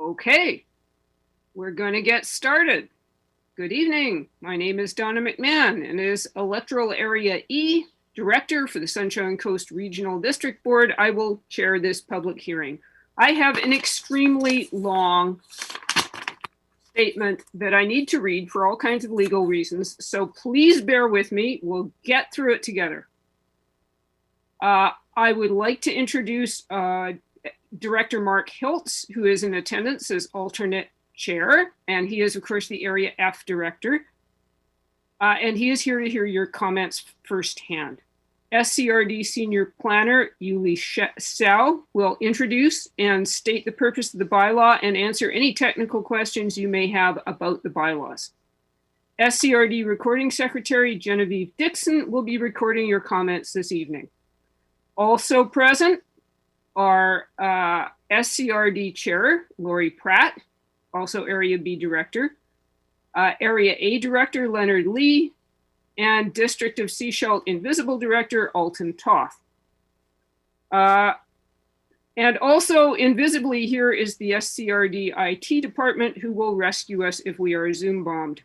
Okay, we're going to get started. Good evening. My name is Donna McMahon, and as Electoral Area E Director for the Sunshine Coast Regional District Board, I will chair this public hearing. I have an extremely long statement that I need to read for all kinds of legal reasons, so please bear with me. We'll get through it together. I would like to introduce Director Mark Hiltz, who is in attendance as alternate chair, and he is, of course, the Area F director. And he is here to hear your comments firsthand. SCRD Senior Planner Yuli Hsiao will introduce and state the purpose of the bylaw and answer any technical questions you may have about the bylaws. SCRD Recording Secretary Genevieve Dixon will be recording your comments this evening. Also present are SCRD Chair Lori Pratt, also Area B Director, Area A Director Leonard Lee, and District of Sechelt Invisible Director Alton Toth. And also invisibly here is the SCRD IT Department, who will rescue us if we are Zoom bombed.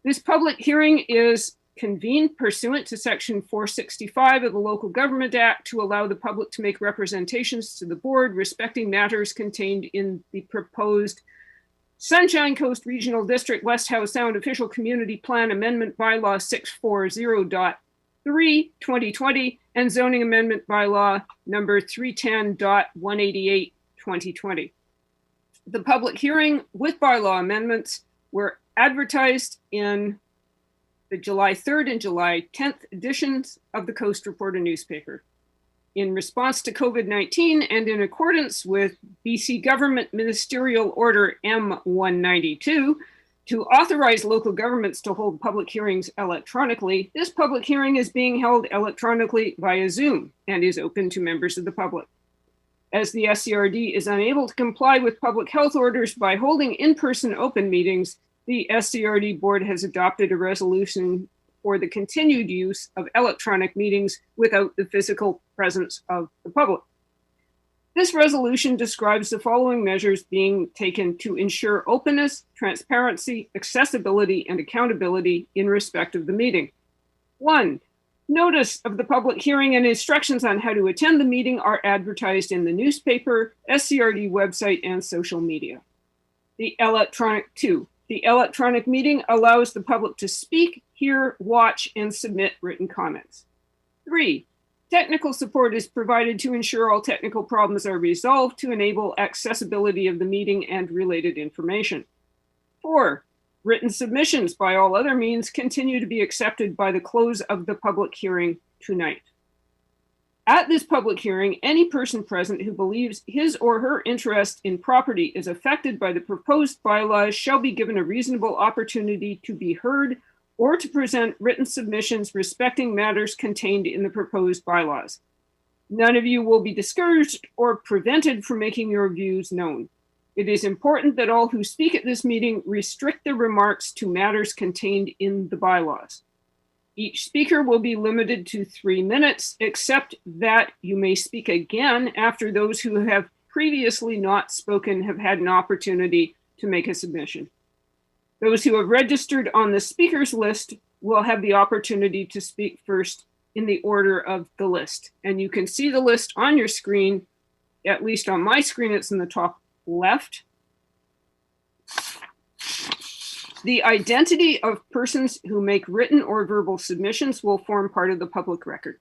This public hearing is convened pursuant to Section 465 of the Local Government Act to allow the public to make representations to the board respecting matters contained in the proposed Sunshine Coast Regional District West Howe Sound Official Community Plan Amendment Bylaw 640.3/2020 and Zoning Amendment Bylaw number 310.188/2020. The public hearing with bylaw amendments were advertised in the July 3rd and July 10th editions of the Coast Reporter newspaper. In response to COVID-19 and in accordance with BC Government Ministerial Order M192 to authorize local governments to hold public hearings electronically, this public hearing is being held electronically via Zoom and is open to members of the public. As the SCRD is unable to comply with public health orders by holding in-person open meetings, the SCRD board has adopted a resolution for the continued use of electronic meetings without the physical presence of the public. This resolution describes the following measures being taken to ensure openness, transparency, accessibility, and accountability in respect of the meeting. 1. Notice of the public hearing and instructions on how to attend the meeting are advertised in the newspaper, SCRD website, and social media. The electronic meeting allows the public to speak, hear, watch, and submit written comments. 3. Technical support is provided to ensure all technical problems are resolved to enable accessibility of the meeting and related information. 4. Written submissions by all other means continue to be accepted by the close of the public hearing tonight. At this public hearing, any person present who believes his or her interest in property is affected by the proposed bylaws shall be given a reasonable opportunity to be heard or to present written submissions respecting matters contained in the proposed bylaws. None of you will be discouraged or prevented from making your views known. It is important that all who speak at this meeting restrict their remarks to matters contained in the bylaws. Each speaker will be limited to 3 minutes, except that you may speak again after those who have previously not spoken have had an opportunity to make a submission. Those who have registered on the speakers list will have the opportunity to speak first in the order of the list. And you can see the list on your screen. At least on my screen, it's in the top left. The identity of persons who make written or verbal submissions will form part of the public record.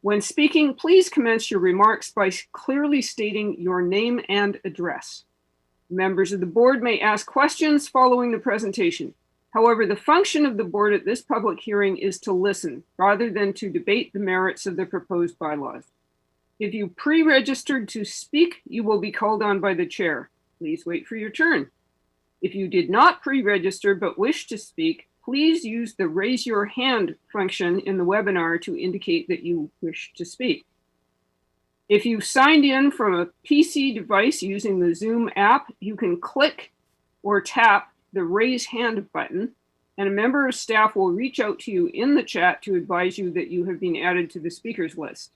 When speaking, please commence your remarks by clearly stating your name and address. Members of the board may ask questions following the presentation. However, the function of the board at this public hearing is to listen rather than to debate the merits of the proposed bylaws. If you pre-registered to speak, you will be called on by the chair. Please wait for your turn. If you did not pre-register but wish to speak, please use the raise your hand function in the webinar to indicate that you wish to speak. If you've signed in from a PC device using the Zoom app, you can click or tap the raise hand button, and a member of staff will reach out to you in the chat to advise you that you have been added to the speakers list.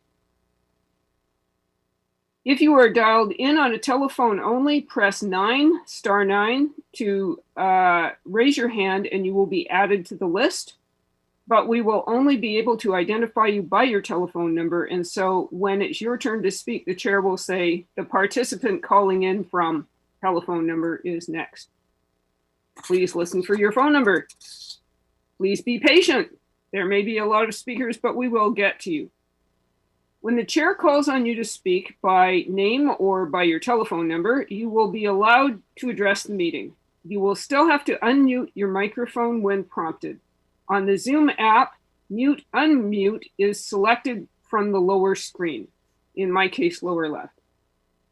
If you are dialed in on a telephone only, press *9 to raise your hand and you will be added to the list. But we will only be able to identify you by your telephone number. And so when it's your turn to speak, the chair will say, the participant calling in from telephone number is next. Please listen for your phone number. Please be patient. There may be a lot of speakers, but we will get to you. When the chair calls on you to speak by name or by your telephone number, you will be allowed to address the meeting. You will still have to unmute your microphone when prompted. On the Zoom app, mute, unmute is selected from the lower screen, in my case, lower left.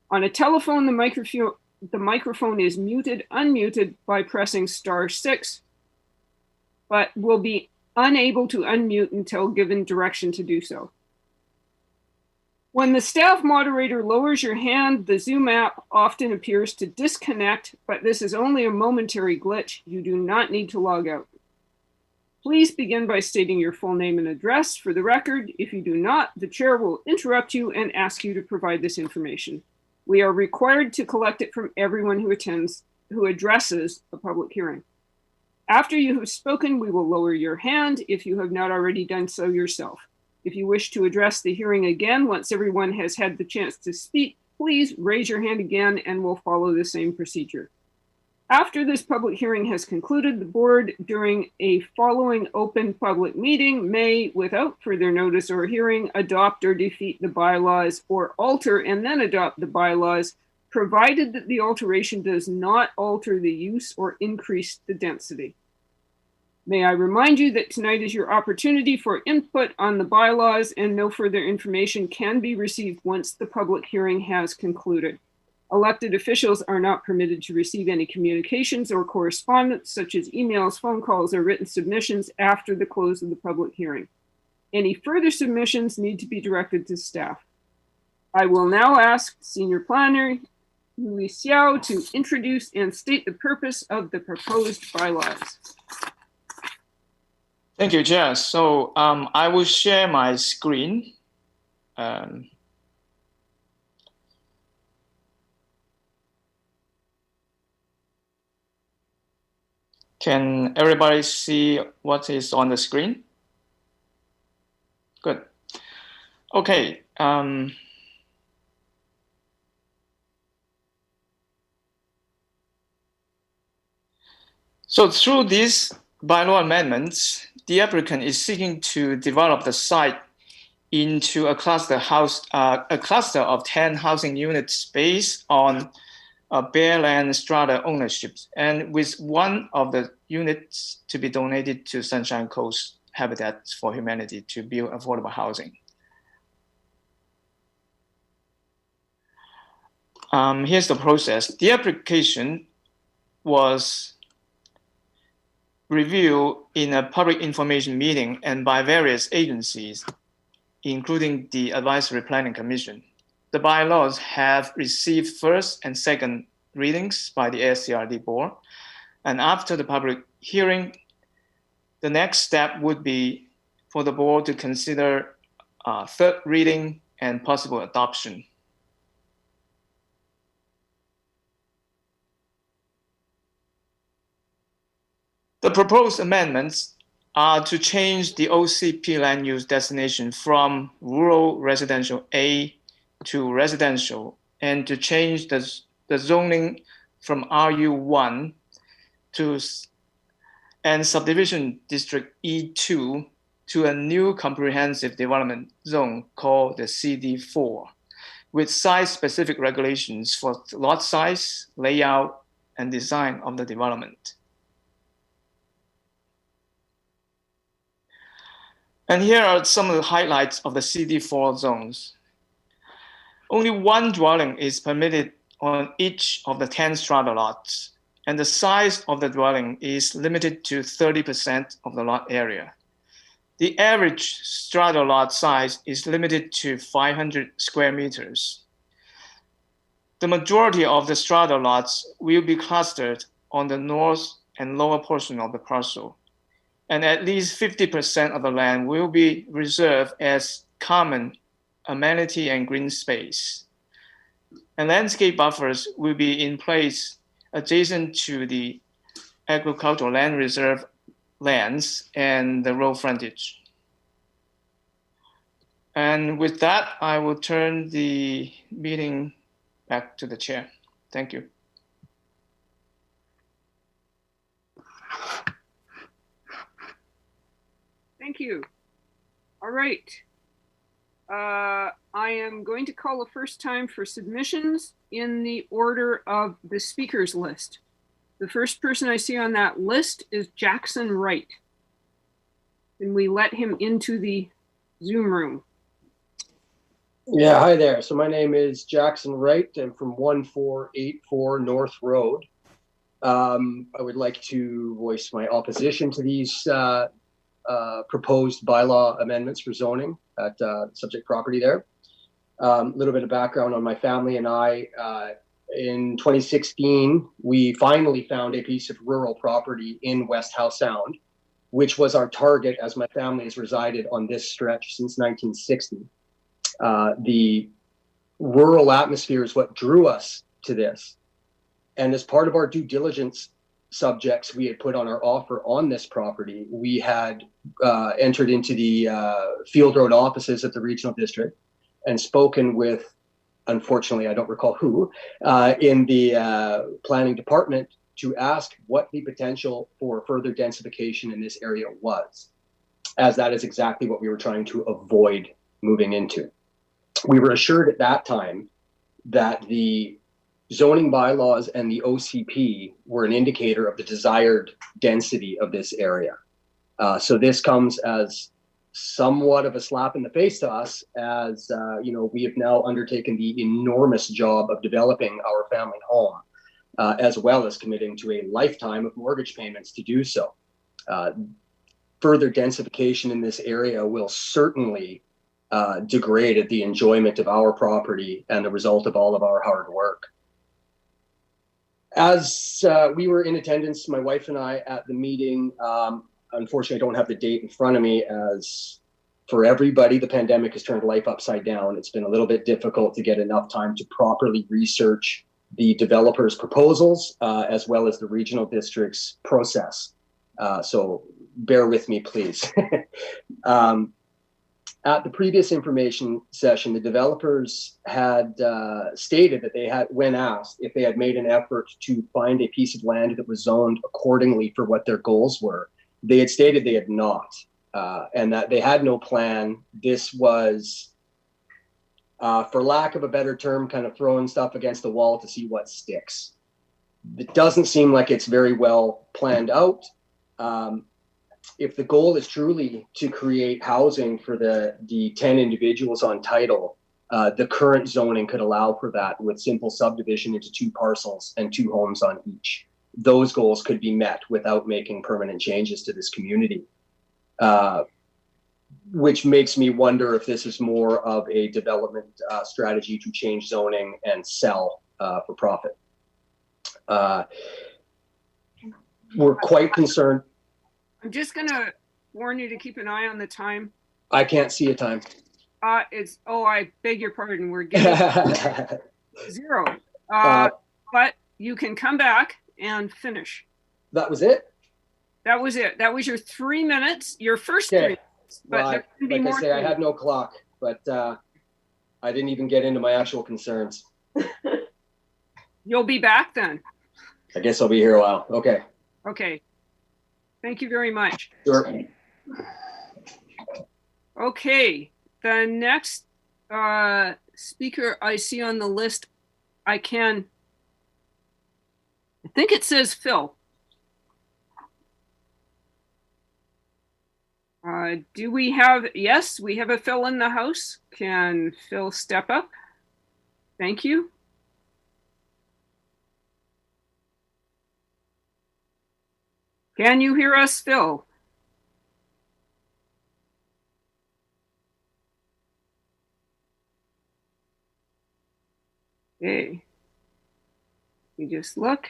On a telephone, the microphone is muted, unmuted by pressing *6, but will be unable to unmute until given direction to do so. When the staff moderator lowers your hand, the Zoom app often appears to disconnect, but this is only a momentary glitch. You do not need to log out. Please begin by stating your full name and address for the record. If you do not, the chair will interrupt you and ask you to provide this information. We are required to collect it from everyone who addresses a public hearing. After you have spoken, we will lower your hand if you have not already done so yourself. If you wish to address the hearing again, once everyone has had the chance to speak, please raise your hand again and we'll follow the same procedure. After this public hearing has concluded, the board, during a following open public meeting, may, without further notice or hearing, adopt or defeat the bylaws or alter and then adopt the bylaws, provided that the alteration does not alter the use or increase the density. May I remind you that tonight is your opportunity for input on the bylaws, and no further information can be received once the public hearing has concluded. Elected officials are not permitted to receive any communications or correspondence, such as emails, phone calls, or written submissions after the close of the public hearing. Any further submissions need to be directed to staff. I will now ask Senior Planner Yuli Xiao to introduce and state the purpose of the proposed bylaws. Thank you, Jess. So I will share my screen. Can everybody see what is on the screen? Good. Okay. So through these bylaw amendments, the applicant is seeking to develop the site into a cluster of 10 housing units based on bare land strata ownership, and with one of the units to be donated to Sunshine Coast Habitat for Humanity to build affordable housing. Here's the process. The application was reviewed in a public information meeting and by various agencies, including the Advisory Planning Commission. The bylaws have received first and second readings by the SCRD board. And after the public hearing, the next step would be for the board to consider third reading and possible adoption. The proposed amendments are to change the OCP land use designation from rural residential A to residential, and to change the zoning from RU1 and subdivision district E2 to a new comprehensive development zone called the CD4, with site-specific regulations for lot size, layout, and design of the development. And here are some of the highlights of the CD4 zones. Only one dwelling is permitted on each of the 10 strata lots, and the size of the dwelling is limited to 30% of the lot area. The average strata lot size is limited to 500 square meters. The majority of the strata lots will be clustered on the north and lower portion of the parcel, and at least 50% of the land will be reserved as common amenity and green space. and landscape buffers will be in place adjacent to the agricultural land reserve lands and the road frontage. And with that, I will turn the meeting back to the chair. Thank you. Thank you. All right. I am going to call the first time for submissions in the order of the speakers list. The first person I see on that list is Jackson Wright. Can we let him into the Zoom room? Yeah, hi there. So my name is Jackson Wright. I'm from 1484 North Road. I would like to voice my opposition to these proposed bylaw amendments for zoning at subject property there. A little bit of background on my family and I. In 2016, we finally found a piece of rural property in West Howe Sound, which was our target as my family has resided on this stretch since 1960. The rural atmosphere is what drew us to this. And as part of our due diligence subjects we had put on our offer on this property, we had entered into the field road offices at the regional district and spoken with, unfortunately, I don't recall who, in the planning department to ask what the potential for further densification in this area was, as that is exactly what we were trying to avoid moving into. We were assured at that time that the zoning bylaws and the OCP were an indicator of the desired density of this area. So this comes as somewhat of a slap in the face to us, as we have now undertaken the enormous job of developing our family home, as well as committing to a lifetime of mortgage payments to do so. Further densification in this area will certainly degrade the enjoyment of our property and the result of all of our hard work. As we were in attendance, my wife and I, at the meeting, unfortunately, I don't have the date in front of me, as for everybody, the pandemic has turned life upside down. It's been a little bit difficult to get enough time to properly research the developers' proposals, as well as the regional district's process. So bear with me, please. At the previous information session, the developers had stated that they had, when asked if they had made an effort to find a piece of land that was zoned accordingly for what their goals were, they had stated they had not, and that they had no plan. This was, for lack of a better term, kind of throwing stuff against the wall to see what sticks. It doesn't seem like it's very well planned out. If the goal is truly to create housing for the 10 individuals on title, the current zoning could allow for that with simple subdivision into 2 parcels and 2 homes on each. Those goals could be met without making permanent changes to this community, which makes me wonder if this is more of a development strategy to change zoning and sell for profit. We're quite concerned. I'm just going to warn you to keep an eye on the time. I can't see a time. I beg your pardon. We're getting 0. But you can come back and finish. That was it? That was it. That was your 3 minutes, your first 3 minutes. But well, there can be like more. I say, I had no clock, but I didn't even get into my actual concerns. You'll be back then. I guess I'll be here a while. Okay. Okay. Thank you very much. Sure. Okay. The next speaker I see on the list, I think it says Phil. Do we have, yes, we have a Phil in the house. Can Phil step up? Thank you. Can you hear us, Phil? Okay. We just look.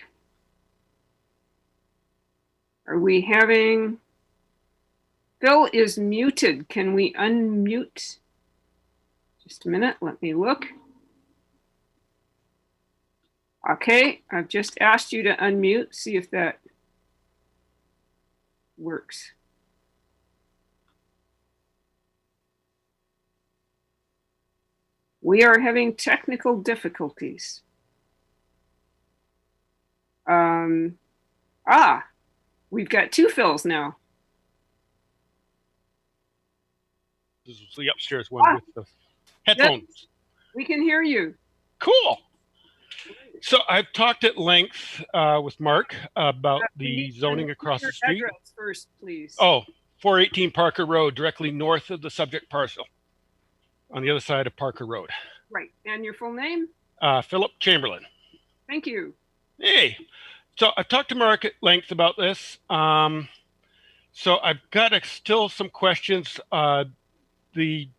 Are we having... Phil is muted. Can we unmute? Just a minute. Let me look. Okay, I've just asked you to unmute, see if that works. We are having technical difficulties. We've got two Phils now. This is the upstairs one with the headphones. Yep. We can hear you. Cool. So I've talked at length with Mark about the zoning across the street. Address first, please. Oh, 418 Parker Road, directly north of the subject parcel, on the other side of Parker Road. Right. And your full name? Philip Chamberlain. Thank you. Hey. So I've talked to Mark at length about this. So I've got still some questions. The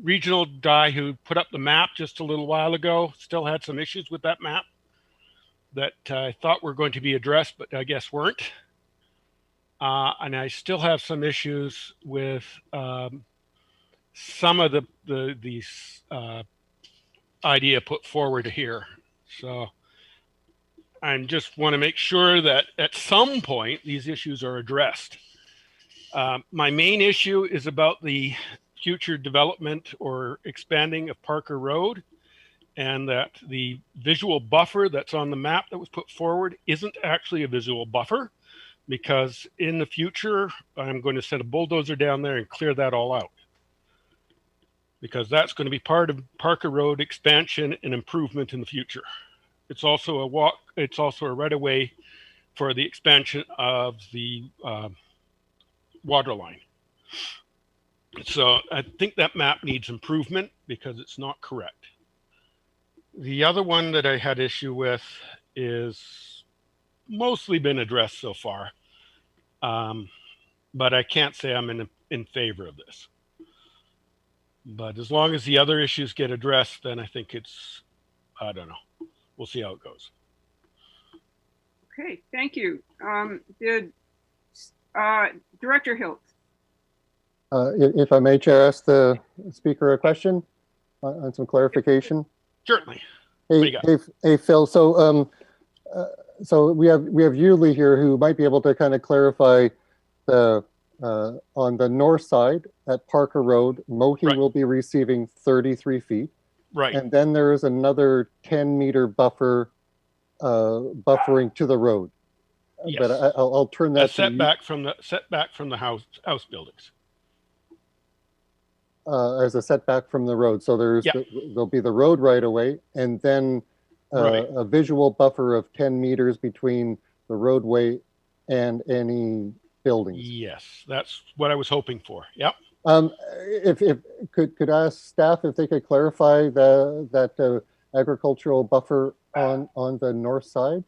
regional guy who put up the map just a little while ago still had some issues with that map that I thought were going to be addressed, but I guess weren't. And I still have some issues with some of the idea put forward here. So I just want to make sure that at some point these issues are addressed. My main issue is about the future development or expanding of Parker Road, and that the visual buffer that's on the map that was put forward isn't actually a visual buffer, because in the future, I'm going to send a bulldozer down there and clear that all out, because that's going to be part of Parker Road expansion and improvement in the future. It's also a right of way for the expansion of the water line. So I think that map needs improvement because it's not correct. The other one that I had issue with is mostly been addressed so far, but I can't say I'm in favor of this. But as long as the other issues get addressed, then I think it's, I don't know. We'll see how it goes. Okay, thank you. Director Hilt. If I may, Chair, ask the speaker a question on some clarification. Certainly. Hey, Phil. So, so we have Yuli here who might be able to kind of clarify the on the north side at Parker Road, Mohi Right. will be receiving 33 feet. Right. And then there is another 10-meter buffer buffering to the road. Yes. But I'll turn that A setback from the house buildings. As a setback from the road. So there'll be the road right away, and then Right. a visual buffer of 10 meters between the roadway and any buildings. Yes, that's what I was hoping for. Yep. If could I ask staff if they could clarify that agricultural buffer on the north side?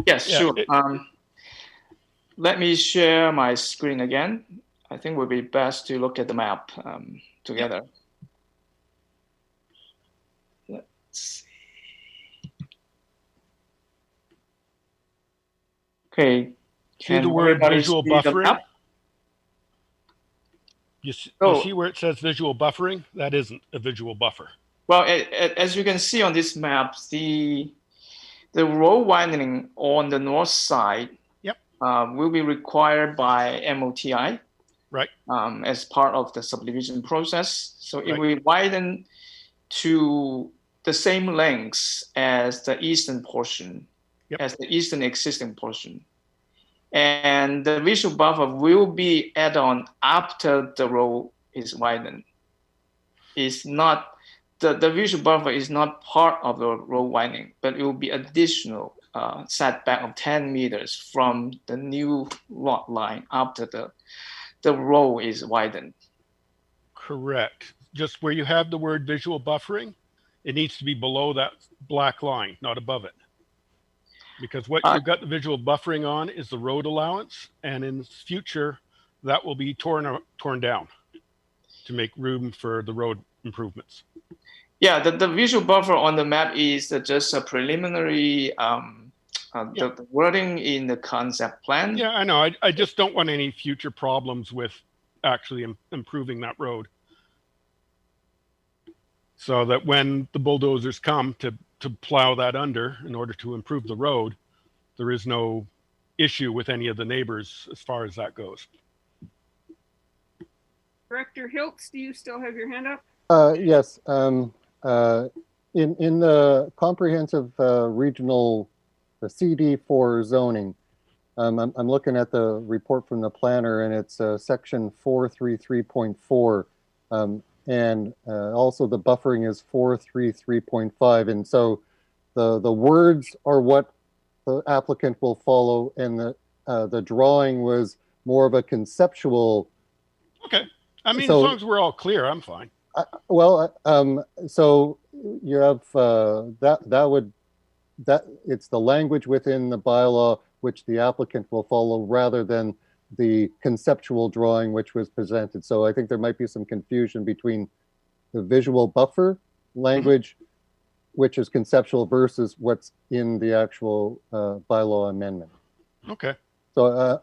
Yes, Yeah, sure. Let me share my screen again. I think it would be best to look at the map together. Let's see. Okay. See the word everybody visual see the buffering? map? You Oh. see where it says visual buffering? That isn't a visual buffer. Well, as you can see on this map, the road widening on the north side will be required by MOTI, Right. As part of the subdivision process. So it Right. will widen to the same lengths as the eastern portion, as the eastern existing portion. And the visual buffer will be added on after the road is widened. It's not, the visual buffer is not part of the road widening, but it will be additional setback of 10 meters from the new lot line after the road is widened. Correct. Just where you have the word visual buffering, it needs to be below that black line, not above it. Because what you've got the visual buffering on is the road allowance, and in the future, that will be torn down to make room for the road improvements. Yeah, the visual buffer on the map is just a preliminary the wording in the concept plan. Yeah, I know. I just don't want any future problems with actually improving that road. so that when the bulldozers come to plow that under in order to improve the road, there is no issue with any of the neighbors as far as that goes. Director Hiltz, do you still have your hand up? Yes. In the comprehensive regional, the CD for zoning, I'm looking at the report from the planner, and it's section 433.4, and also the buffering is 433.5, and so the words are what the applicant will follow, and the drawing was more of a conceptual. Okay. I mean, So, as long as we're all clear, I'm fine. So you have that it's the language within the bylaw which the applicant will follow rather than the conceptual drawing which was presented. So I think there might be some confusion between the visual buffer language, which is conceptual, versus what's in the actual bylaw amendment. Okay. So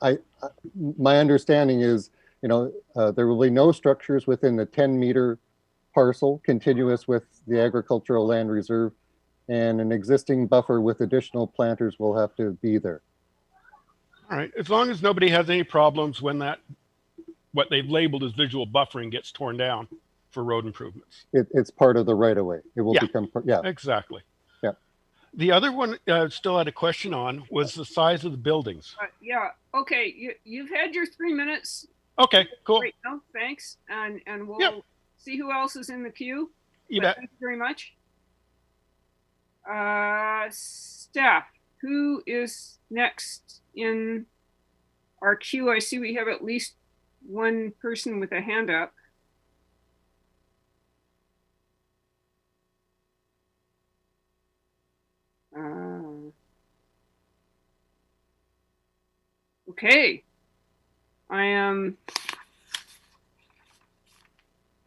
my understanding is, there will be no structures within the 10-meter parcel continuous with the agricultural land reserve, and an existing buffer with additional planters will have to be there. All right. As long as nobody has any problems when what they've labeled as visual buffering gets torn down for road improvements. It's part of the right of way. It will become part. Yeah. Exactly. Yeah. The other one still had a question on was the size of the buildings. Yeah. Okay. You've had your 3 minutes. Okay. Cool. Right now, thanks, and we'll see who else is in the queue. You bet. Thank you very much. Staff, who is next in our queue? I see we have at least one person with a hand up. Okay. I am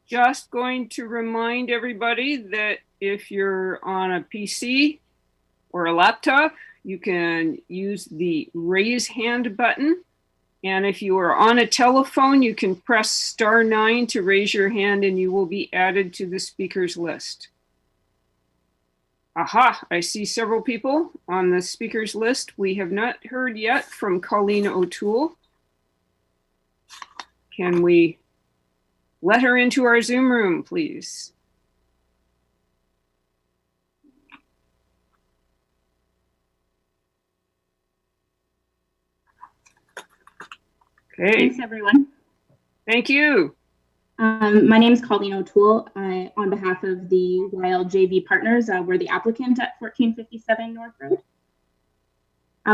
just going to remind everybody that if you're on a PC or a laptop, you can use the raise hand button. And if you are on a telephone, you can press *9 to raise your hand and you will be added to the speakers list. Aha, I see several people on the speakers list. We have not heard yet from Colleen O'Toole. Can we let her into our Zoom room, please? Okay. Thanks, everyone. Thank you. My name is Colleen O'Toole. On behalf of the YLJV partners, we're the applicant at 1457 North Road.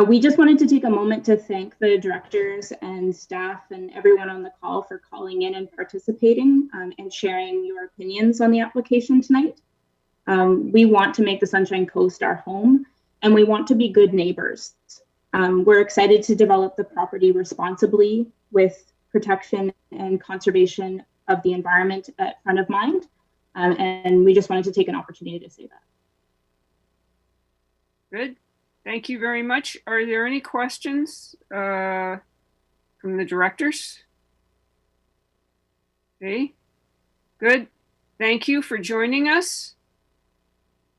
We just wanted to take a moment to thank the directors and staff and everyone on the call for calling in and participating and sharing your opinions on the application tonight. We want to make the Sunshine Coast our home, and we want to be good neighbors. We're excited to develop the property responsibly with protection and conservation of the environment at front of mind. And we just wanted to take an opportunity to say that. Good. Thank you very much. Are there any questions from the directors? Okay, good. Thank you for joining us.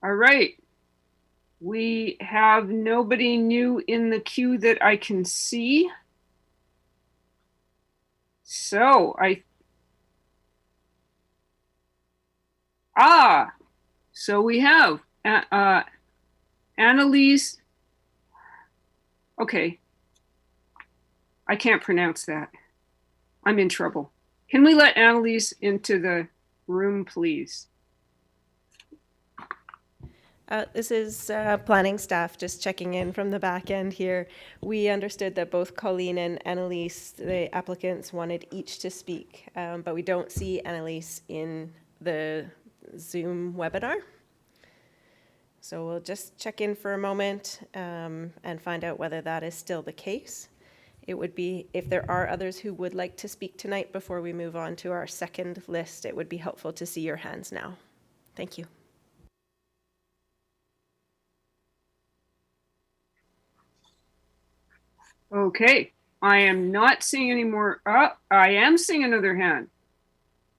All right. We have nobody new in the queue that I can see. So so we have Annalise. Okay. I can't pronounce that. I'm in trouble. Can we let Annalise into the room, please? This is planning staff just checking in from the back end here. We understood that both Colleen and Annalise, the applicants, wanted each to speak, but we don't see Annalise in the Zoom webinar. So we'll just check in for a moment and find out whether that is still the case. It would be, if there are others who would like to speak tonight before we move on to our second list, it would be helpful to see your hands now. Thank you. Okay, I am not seeing any more. I am seeing another hand.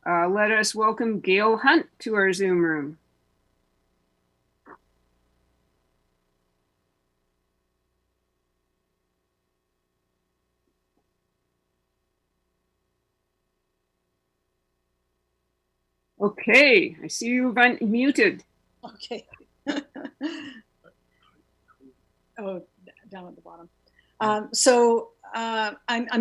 Let us welcome Gail Hunt to our Zoom room. Okay, I see you've unmuted. Okay. Oh, down at the bottom. I'm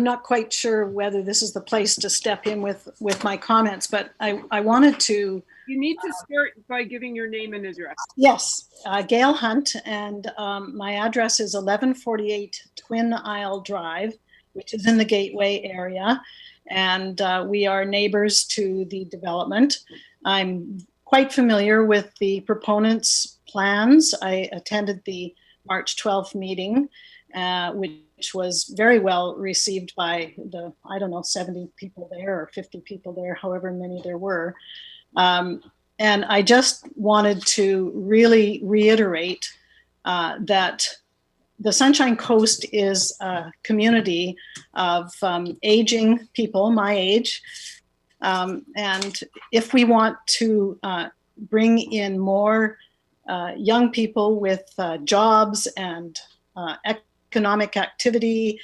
not quite sure whether this is the place to step in with my comments, but I wanted to. You need to start by giving your name and address. Yes, Gail Hunt, and my address is 1148 Twin Isle Drive, which is in the Gateway area. And we are neighbors to the development. I'm quite familiar with the proponents' plans. I attended the March 12th meeting, which was very well received by the, I don't know, 70 people there or 50 people there, however many there were. And I just wanted to really reiterate that the Sunshine Coast is a community of aging people, my age. And if we want to bring in more young people with jobs and economic activity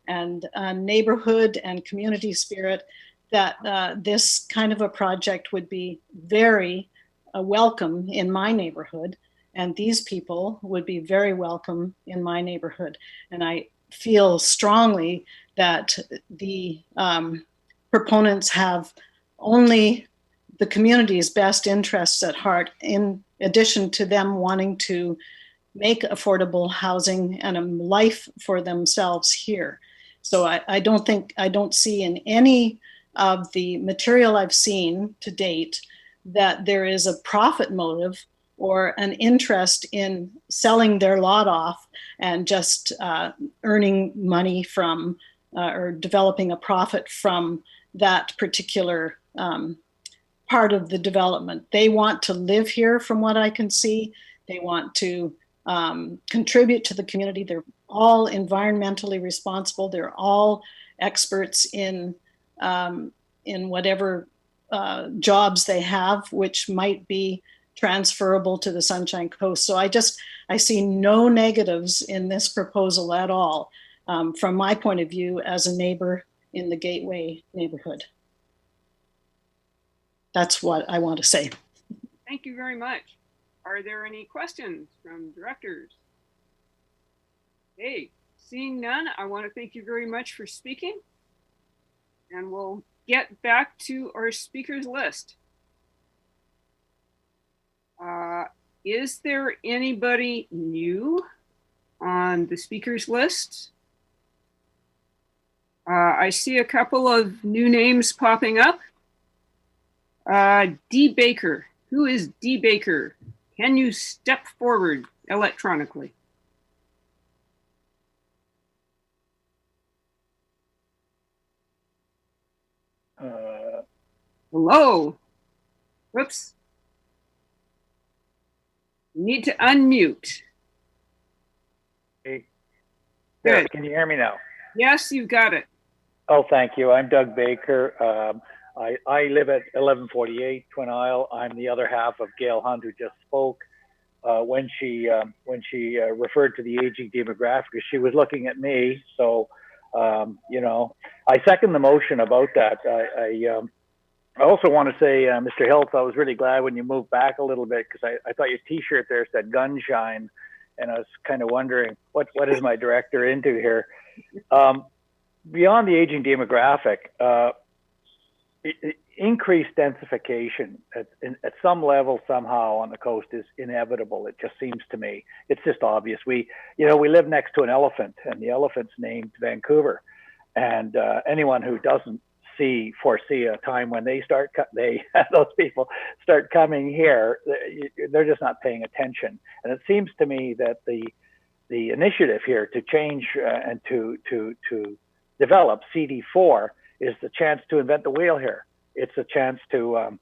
and neighborhood and community spirit, that this kind of a project would be very welcome in my neighborhood. And these people would be very welcome in my neighborhood. And I feel strongly that the proponents have only the community's best interests at heart, in addition to them wanting to make affordable housing and a life for themselves here. So I don't see in any of the material I've seen to date that there is a profit motive or an interest in selling their lot off and just earning money from or developing a profit from that particular part of the development. They want to live here from what I can see. They want to contribute to the community. They're all environmentally responsible. They're all experts in whatever jobs they have, which might be transferable to the Sunshine Coast. So I see no negatives in this proposal at all from my point of view as a neighbor in the Gateway neighborhood. That's what I want to say. Thank you very much. Are there any questions from directors? Hey, seeing none, I want to thank you very much for speaking. And we'll get back to our speakers list. Is there anybody new on the speakers list? I see a couple of new names popping up. D. Baker. Who is D. Baker? Can you step forward electronically? Hello. Whoops. You need to unmute. Hey. Good. Can you hear me now? Yes, you've got it. Oh, thank you. I'm Doug Baker. I live at 1148 Twin Isle. I'm the other half of Gail Hunt, who just spoke. When she referred to the aging demographic, she was looking at me. So, you know, I second the motion about that. I also want to say, Mr. Hilt, I was really glad when you moved back a little bit, because I thought your T-shirt there said "Gunshine," and I was kind of wondering what is my director into here. Beyond the aging demographic, increased densification at some level somehow on the coast is inevitable. It just seems to me. It's just obvious. We live next to an elephant, and the elephant's named Vancouver. And anyone who doesn't foresee a time when those people start coming here, they're just not paying attention. And it seems to me that the initiative here to change and to develop CD4 is the chance to invent the wheel here. It's a chance to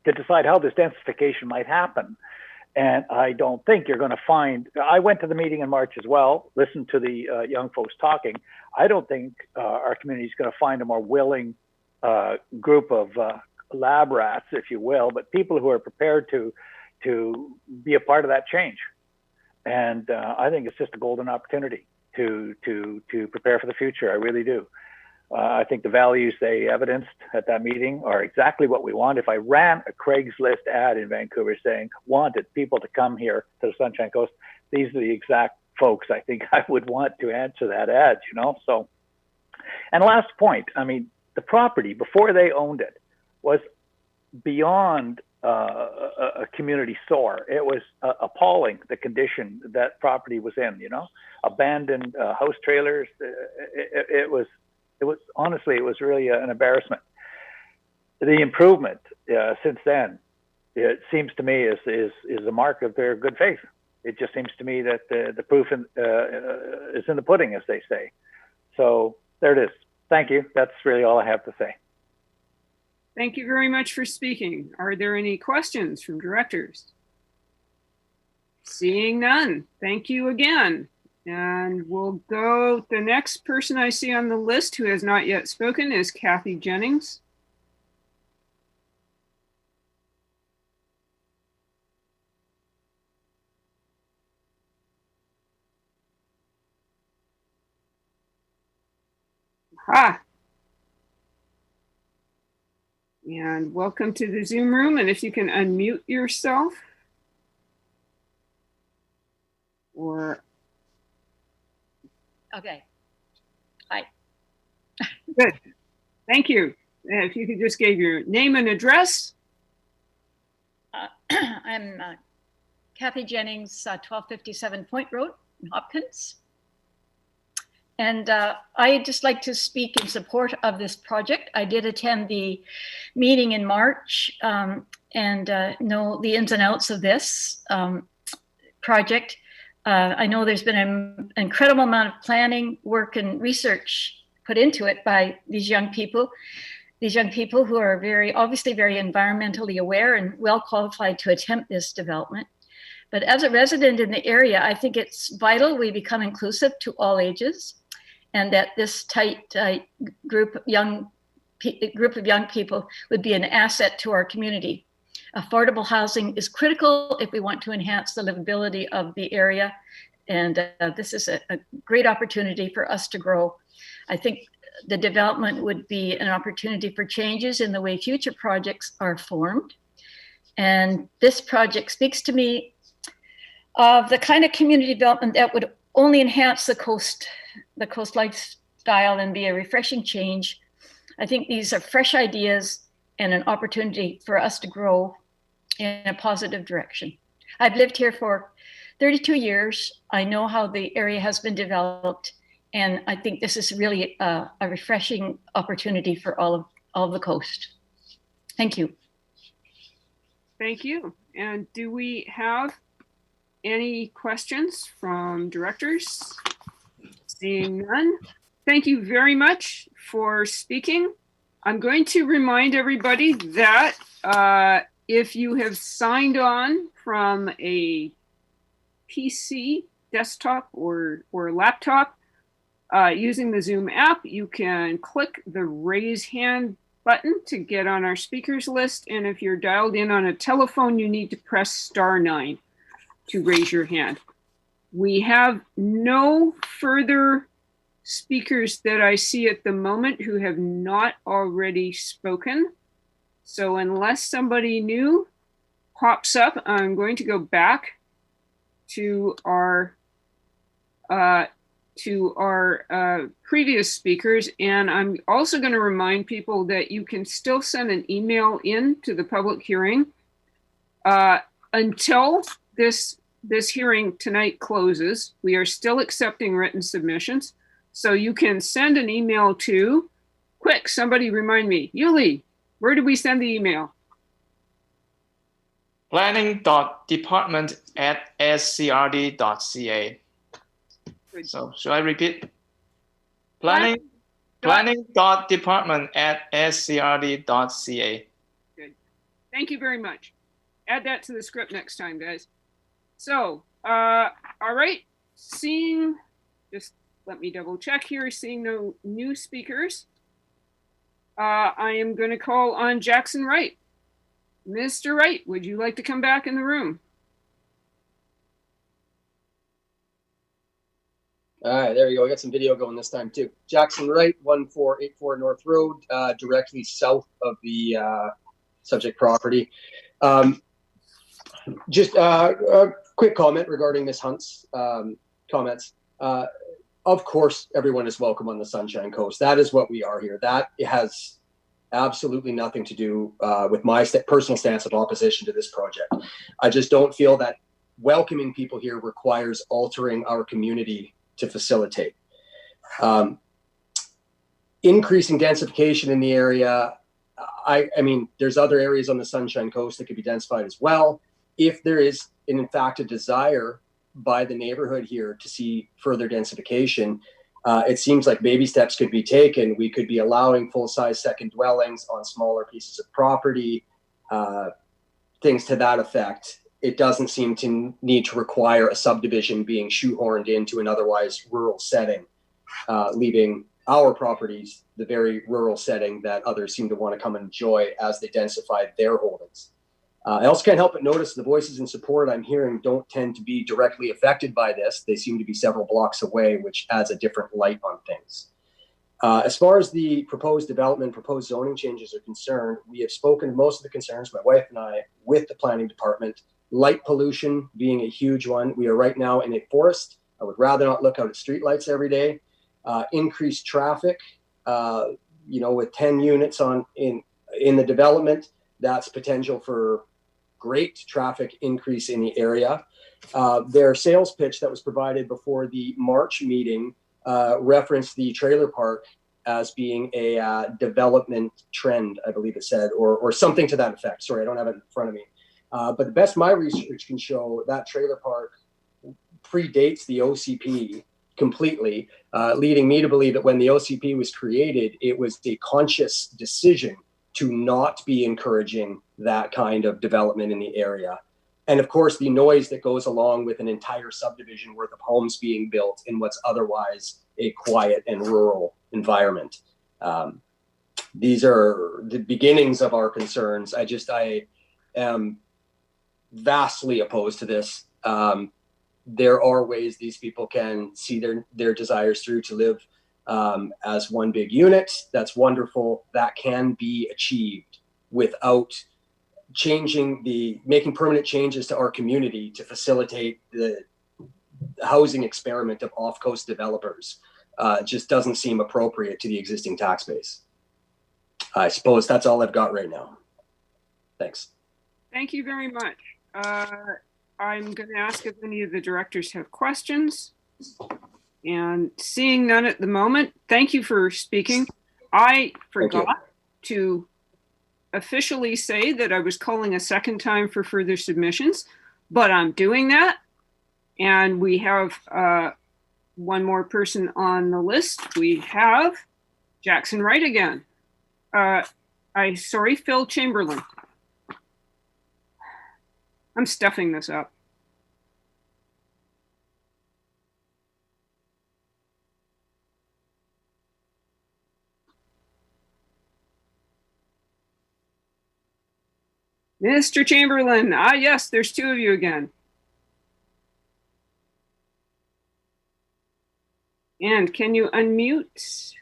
decide how this densification might happen. And I don't think you're going to find, I went to the meeting in March as well, listened to the young folks talking. I don't think our community is going to find a more willing group of lab rats, if you will, but people who are prepared to be a part of that change. And I think it's just a golden opportunity to prepare for the future. I really do. I think the values they evidenced at that meeting are exactly what we want. If I ran a Craigslist ad in Vancouver saying wanted people to come here to the Sunshine Coast, these are the exact folks I think I would want to answer that ad, you know? So, and last point, I mean, the property before they owned it was beyond a community sore. It was appalling, the condition that property was in, you know, abandoned house trailers. It was honestly, it was really an embarrassment. The improvement since then, it seems to me is a mark of their good faith. It just seems to me that the proof is in the pudding, as they say. So there it is. Thank you. That's really all I have to say. Thank you very much for speaking. Are there any questions from directors? Seeing none, thank you again. And we'll go, the next person I see on the list who has not yet spoken is Kathy Jennings. Ha! And welcome to the Zoom room. And if you can unmute yourself. Or. Okay. Hi. Good. Thank you. If you could just give your name and address. I'm Kathy Jennings, 1257 Point Road in Hopkins. And I'd just like to speak in support of this project. I did attend the meeting in March and know the ins and outs of this project. I know there's been an incredible amount of planning, work, and research put into it by these young people who are obviously very environmentally aware and well qualified to attempt this development. But as a resident in the area, I think it's vital we become inclusive to all ages, and that this tight group of young people would be an asset to our community. Affordable housing is critical if we want to enhance the livability of the area, and this is a great opportunity for us to grow. I think the development would be an opportunity for changes in the way future projects are formed. And this project speaks to me of the kind of community development that would only enhance the coast lifestyle and be a refreshing change. I think these are fresh ideas and an opportunity for us to grow in a positive direction. I've lived here for 32 years. I know how the area has been developed, and I think this is really a refreshing opportunity for all of the coast. Thank you. Thank you. And do we have any questions from directors? Seeing none. Thank you very much for speaking. I'm going to remind everybody that if you have signed on from a PC, desktop, or laptop using the Zoom app, you can click the raise hand button to get on our speakers list. And if you're dialed in on a telephone, you need to press *9 to raise your hand. We have no further speakers that I see at the moment who have not already spoken. So unless somebody new pops up, I'm going to go back to our previous speakers. And I'm also going to remind people that you can still send an email in to the public hearing until this hearing tonight closes. We are still accepting written submissions. So you can send an email to, quick, somebody remind me, Yuli, where do we send the email? planning.department@scrd.ca. So should I repeat? Planning.department@scrd.ca. Good. Thank you very much. Add that to the script next time, guys. So, all right. Just let me double check here. Seeing no new speakers. I am going to call on Jackson Wright. Mr. Wright, would you like to come back in the room? All right, there you go. I got some video going this time too. Jackson Wright, 1484 North Road, directly south of the subject property. Just a quick comment regarding Ms. Hunt's comments. Of course, everyone is welcome on the Sunshine Coast. That is what we are here. That has absolutely nothing to do with my personal stance of opposition to this project. I just don't feel that welcoming people here requires altering our community to facilitate. Increasing densification in the area, I mean, there's other areas on the Sunshine Coast that could be densified as well. If there is, in fact, a desire by the neighborhood here to see further densification, it seems like baby steps could be taken. We could be allowing full-size second dwellings on smaller pieces of property, things to that effect. It doesn't seem to need to require a subdivision being shoehorned into an otherwise rural setting, leaving our properties the very rural setting that others seem to want to come and enjoy as they densify their holdings. I also can't help but notice the voices in support I'm hearing don't tend to be directly affected by this. They seem to be several blocks away, which adds a different light on things. As far as the proposed development, proposed zoning changes are concerned, we have spoken to most of the concerns, my wife and I, with the planning department. Light pollution being a huge one. We are right now in a forest. I would rather not look out at streetlights every day. Increased traffic, with 10 units in the development, that's potential for great traffic increase in the area. Their sales pitch that was provided before the March meeting referenced the trailer park as being a development trend, I believe it said, or something to that effect. Sorry, I don't have it in front of me. But the best my research can show, that trailer park predates the OCP completely, leading me to believe that when the OCP was created, it was a conscious decision to not be encouraging that kind of development in the area. And of course, the noise that goes along with an entire subdivision worth of homes being built in what's otherwise a quiet and rural environment. These are the beginnings of our concerns. I am vastly opposed to this. There are ways these people can see their desires through to live as one big unit. That's wonderful. That can be achieved without making permanent changes to our community to facilitate the housing experiment of off-coast developers. Just doesn't seem appropriate to the existing tax base. I suppose that's all I've got right now. Thanks. Thank you very much. I'm going to ask if any of the directors have questions. And seeing none at the moment, thank you for speaking. I forgot to officially say that I was calling a second time for further submissions, but I'm doing that. And we have one more person on the list. We have Jackson Wright again. Phil Chamberlain. I'm stuffing this up. Mr. Chamberlain. Ah, yes, there's two of you again. And can you unmute?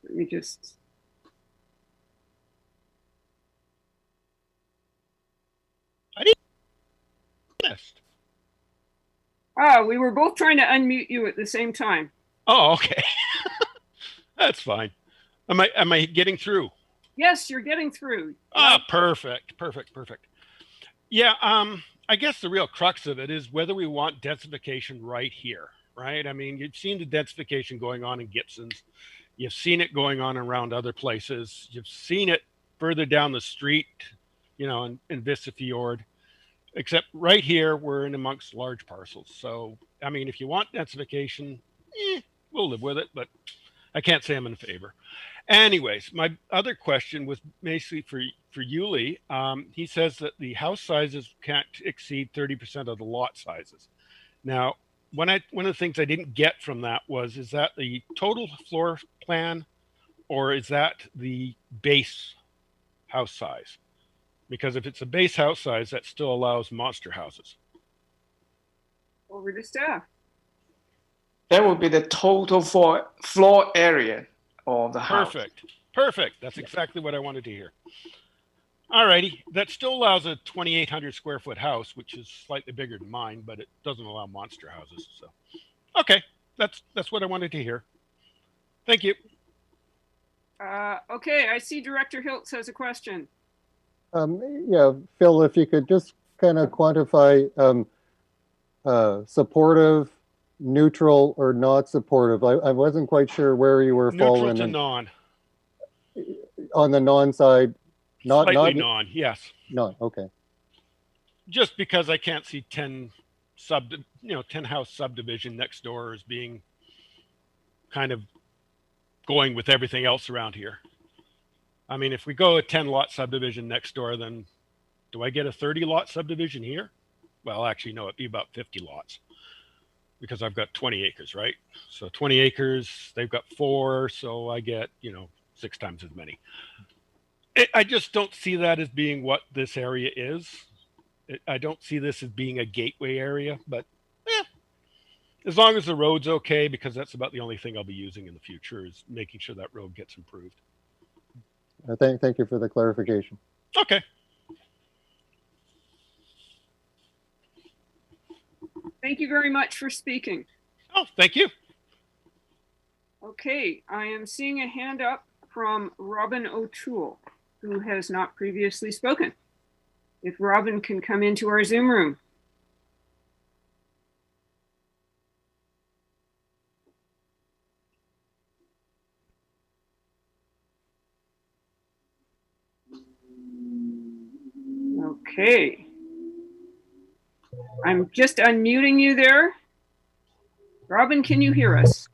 Let me just... We were both trying to unmute you at the same time. Oh, okay. That's fine. Am I getting through? Yes, you're getting through. Perfect. Yeah, I guess the real crux of it is whether we want densification right here, right? I mean, you've seen the densification going on in Gibson's. You've seen it going on around other places. You've seen it further down the street, in Vista Fjord. Except right here, we're in amongst large parcels. So, I mean, if you want densification, we'll live with it, but I can't say I'm in favor. Anyways, my other question was basically for Yuli. He says that the house sizes can't exceed 30% of the lot sizes. Now, one of the things I didn't get from that is that the total floor plan or is that the base house size? Because if it's a base house size, that still allows monster houses. Over to staff. That would be the total floor area of the house. Perfect. Perfect. That's exactly what I wanted to hear. All righty. That still allows a 2,800 square foot house, which is slightly bigger than mine, but it doesn't allow monster houses. So, okay, that's what I wanted to hear. Thank you. Okay, I see Director Hiltz has a question. Yeah, Phil, if you could just kind of quantify supportive, neutral, or not supportive. I wasn't quite sure where you were Neutral falling. to non. On the non side, Slightly non, yes. No, okay. Just because I can't see 10 house subdivision next door as being kind of going with everything else around here. I mean, if we go a 10 lot subdivision next door, then do I get a 30 lot subdivision here? Well, actually, no, it'd be about 50 lots because I've got 20 acres, right? So 20 acres, they've got 4, so I get, 6 times as many. I just don't see that as being what this area is. I don't see this as being a gateway area, but as long as the road's okay, because that's about the only thing I'll be using in the future is making sure that road gets improved. Thank you for the clarification. Okay. Thank you very much for speaking. Oh, thank you. Okay, I am seeing a hand up from Robin O'Toole, who has not previously spoken. If Robin can come into our Zoom room. Okay. I'm just unmuting you there. Robin, can you hear us?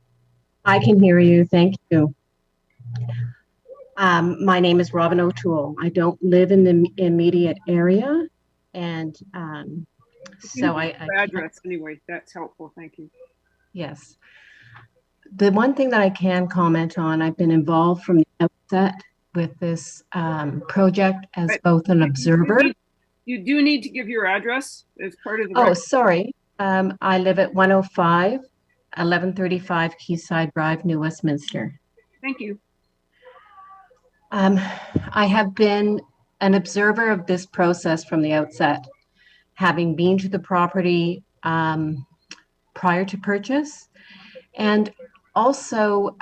I can hear you. Thank you. My name is Robin O'Toole. I don't live in the immediate area, and so I address anyway. That's helpful. Thank you. Yes. The one thing that I can comment on, I've been involved from the outset with this project as both an observer. You do need to give your address as part of the Oh, record. sorry. I live at 105, 1135 Quayside Drive, New Westminster. Thank you. I have been an observer of this process from the outset, having been to the property prior to purchase, and also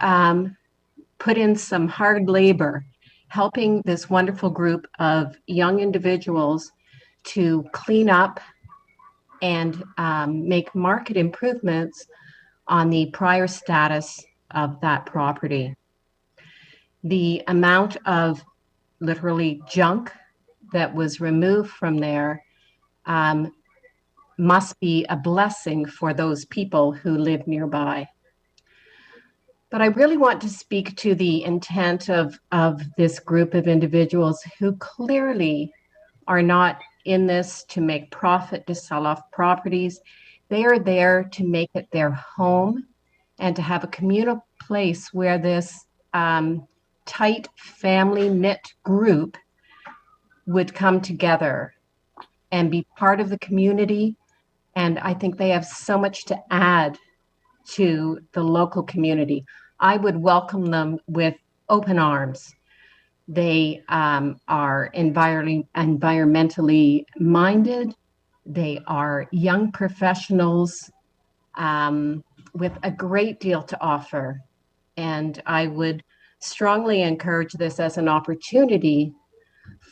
put in some hard labor helping this wonderful group of young individuals to clean up and make market improvements on the prior status of that property. The amount of literally junk that was removed from there must be a blessing for those people who live nearby. But I really want to speak to the intent of this group of individuals who clearly are not in this to make profit, to sell off properties. They are there to make it their home and to have a communal place where this tight family knit group would come together and be part of the community. And I think they have so much to add to the local community. I would welcome them with open arms. They are environmentally minded. They are young professionals with a great deal to offer. And I would strongly encourage this as an opportunity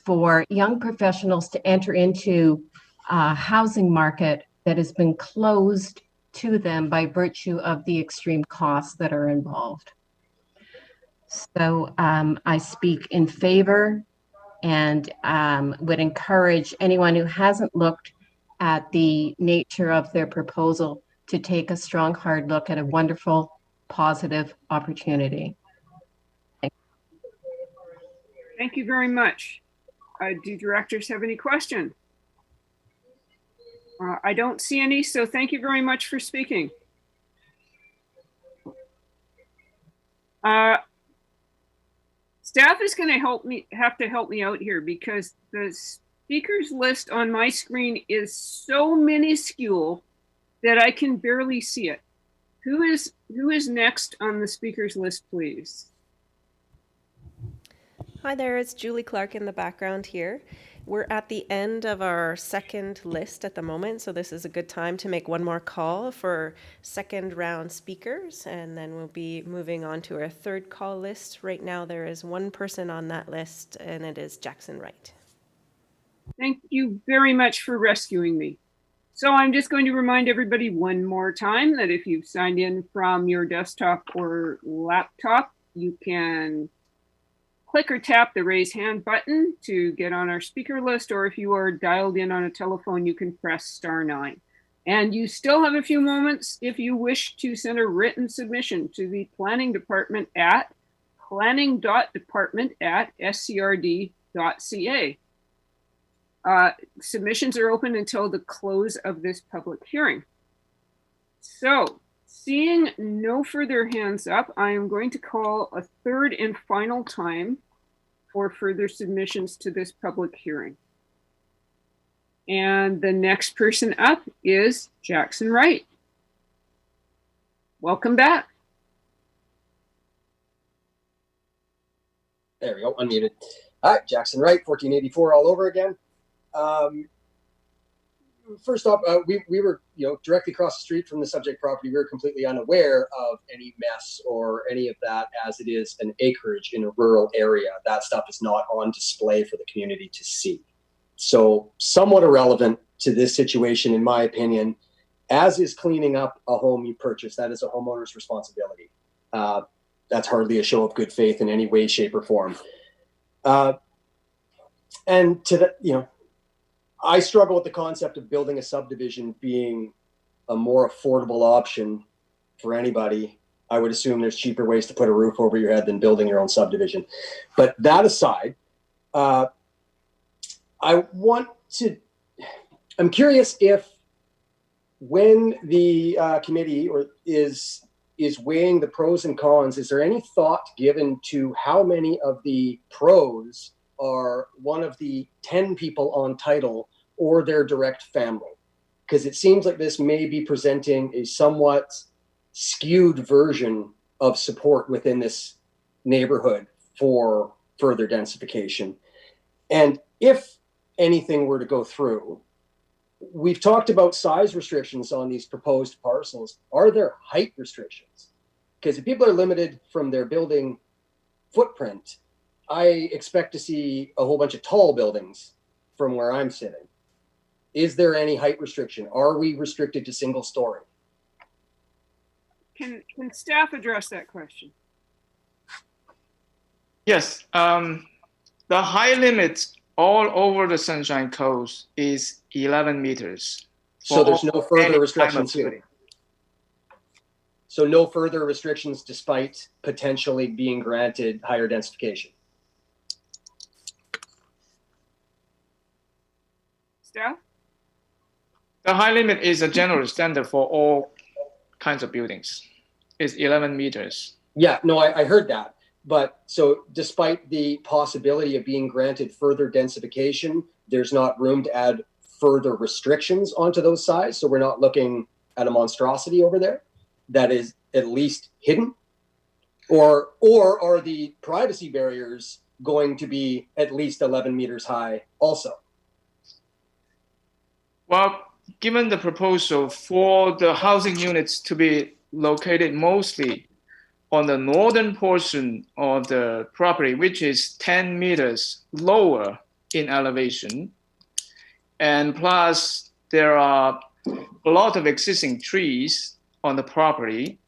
for young professionals to enter into a housing market that has been closed to them by virtue of the extreme costs that are involved. So I speak in favor and would encourage anyone who hasn't looked at the nature of their proposal to take a strong, hard look at a wonderful, positive opportunity. Thank you very much. Do directors have any questions? I don't see any, so thank you very much for speaking. Staff is going to have to help me out here because the speakers list on my screen is so minuscule that I can barely see it. Who is next on the speakers list, please? Hi there, it's Julie Clark in the background here. We're at the end of our second list at the moment, so this is a good time to make one more call for second round speakers, and then we'll be moving on to our third call list. Right now there is one person on that list, and it is Jackson Wright. Thank you very much for rescuing me. So I'm just going to remind everybody one more time that if you've signed in from your desktop or laptop, you can click or tap the raise hand button to get on our speaker list, or if you are dialed in on a telephone, you can press *9. And you still have a few moments if you wish to send a written submission to the planning department at planning.department@scrd.ca. Submissions are open until the close of this public hearing. So, seeing no further hands up, I am going to call a third and final time for further submissions to this public hearing. And the next person up is Jackson Wright. Welcome back. There we go, unmuted. All right, Jackson Wright, 1484 all over again. First off, we were, directly across the street from the subject property. We were completely unaware of any mess or any of that, as it is an acreage in a rural area. That stuff is not on display for the community to see. So somewhat irrelevant to this situation, in my opinion, as is cleaning up a home you purchase. That is a homeowner's responsibility. That's hardly a show of good faith in any way, shape, or form. And to the, I struggle with the concept of building a subdivision being a more affordable option for anybody. I would assume there's cheaper ways to put a roof over your head than building your own subdivision. But that aside, I'm curious if when the committee is weighing the pros and cons, is there any thought given to how many of the pros are one of the 10 people on title or their direct family? Because it seems like this may be presenting a somewhat skewed version of support within this neighborhood for further densification. And if anything were to go through, we've talked about size restrictions on these proposed parcels. Are there height restrictions? Because if people are limited from their building footprint, I expect to see a whole bunch of tall buildings from where I'm sitting. Is there any height restriction? Are we restricted to single story? Can staff address that question? Yes, the high limit all over the Sunshine Coast is 11 meters. So there's no further restrictions here. So no further restrictions despite potentially being granted higher densification. Staff? The high limit is a general standard for all kinds of buildings. It's 11 meters. Yeah, no, I heard that. But so despite the possibility of being granted further densification, there's not room to add further restrictions onto those sides. So we're not looking at a monstrosity over there that is at least hidden. Or are the privacy barriers going to be at least 11 meters high also? Well, given the proposal for the housing units to be located mostly on the northern portion of the property, which is 10 meters lower in elevation, and plus there are a lot of existing trees on the property,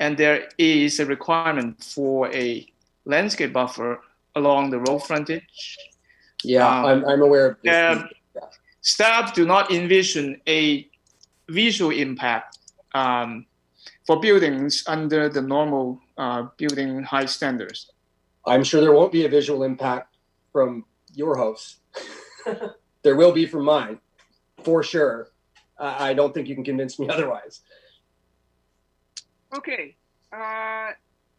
and there is a requirement for a landscape buffer along the road frontage. Yeah, I'm aware of this. Staff do not envision a visual impact for buildings under the normal building height standards. I'm sure there won't be a visual impact from your house. There will be from mine, for sure. I don't think you can convince me otherwise. Okay.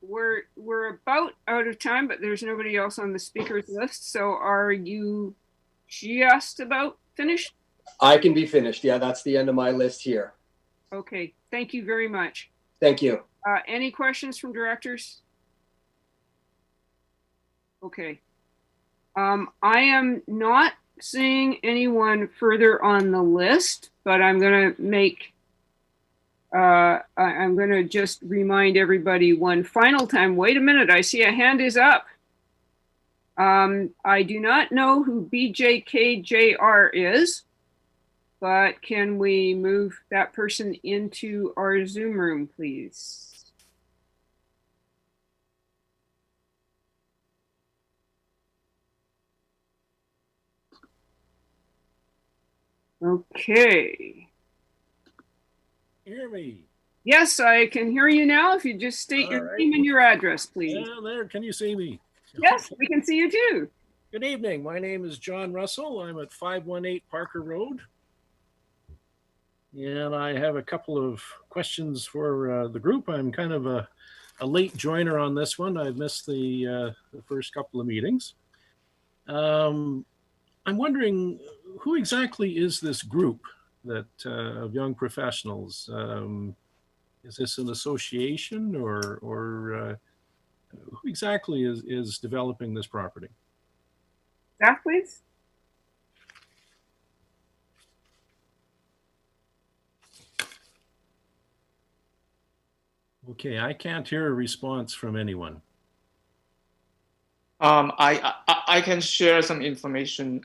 we're about out of time, but there's nobody else on the speakers list. So are you just about finished? I can be finished. Yeah, that's the end of my list here. Okay, thank you very much. Thank you. Any questions from directors? Okay. I am not seeing anyone further on the list, but I'm going to make, I'm going to just remind everybody one final time. Wait a minute, I see a hand is up. I do not know who BJKJR is, but can we move that person into our Zoom room, please? Okay. Hear me? Yes, I can hear you now. If you just state your name and your address, please. Yeah, there. Can you see me? Yes, we can see you too. Good evening. My name is John Russell. I'm at 518 Parker Road. And I have a couple of questions for the group. I'm kind of a late joiner on this one. I've missed the first couple of meetings. I'm wondering, who exactly is this group that of young professionals? Is this an association or who exactly is developing this property? Staff, please. Okay, I can't hear a response from anyone. I can share some information.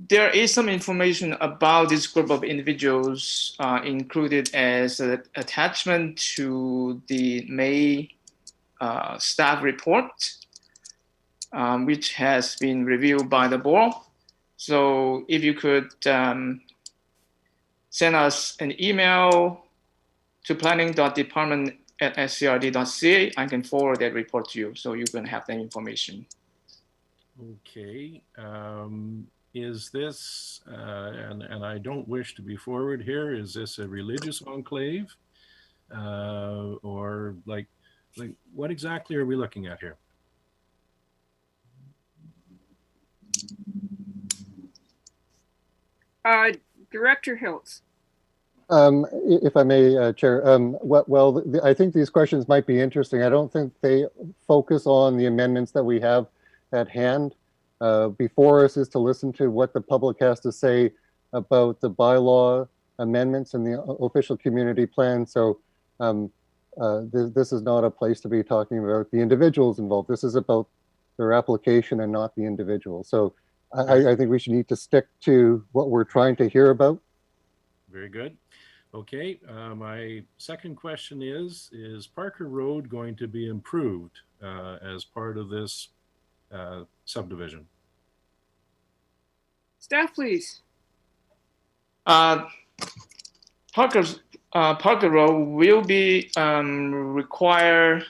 There is some information about this group of individuals included as an attachment to the May staff report, which has been reviewed by the board. So if you could send us an email to planning.department@scrd.ca, I can forward that report to you so you can have that information. Okay. Is this, and I don't wish to be forward here, is this a religious enclave? Or like what exactly are we looking at here? Director Hiltz. If I may, Chair, I think these questions might be interesting. I don't think they focus on the amendments that we have at hand. Before us is to listen to what the public has to say about the bylaw amendments and the official community plan. So this is not a place to be talking about the individuals involved. This is about their application and not the individual. So I think we should need to stick to what we're trying to hear about. Very good. Okay, my second question is Parker Road going to be improved as part of this subdivision? Staff, please. Parker Road will be required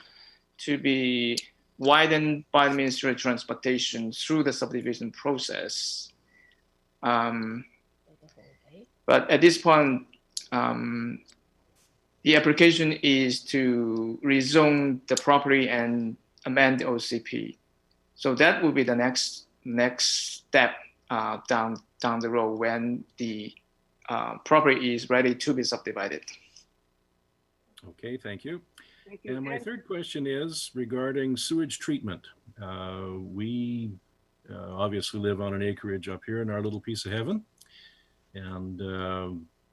to be widened by the Ministry of Transportation through the subdivision process. But at this point, the application is to rezone the property and amend the OCP. So that will be the next step down the road when the property is ready to be subdivided. Okay, thank you. Thank you. And my third question is regarding sewage treatment. We obviously live on an acreage up here in our little piece of heaven. And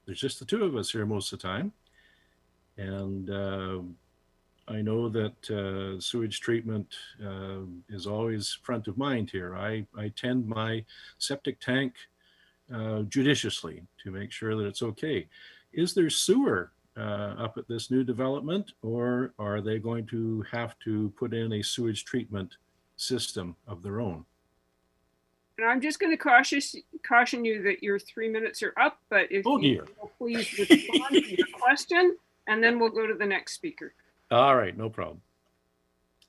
there's just the two of us here most of the time. And I know that sewage treatment is always front of mind here. I tend my septic tank judiciously to make sure that it's okay. Is there sewer up at this new development, or are they going to have to put in a sewage treatment system of their own? And I'm just going to caution you that your 3 minutes are up, but if you will please respond to your question, and then we'll go to the next speaker. All right, no problem.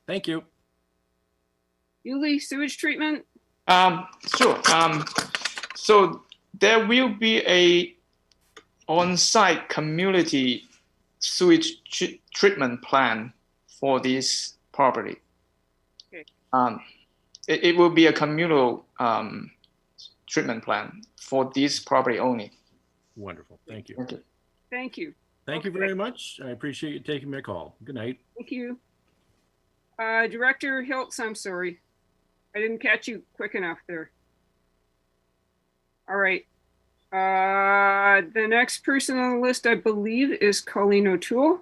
Thank you. Yulee, sewage treatment? Sure. So there will be a on-site community sewage treatment plan for this property. Okay. It will be a communal treatment plan for this property only. Wonderful. Thank you. Thank you. Thank you. Thank you very much. I appreciate you taking my call. Good night. Thank you. Director Hiltz, I'm sorry. I didn't catch you quick enough there. All right. The next person on the list, I believe, is Colleen O'Toole.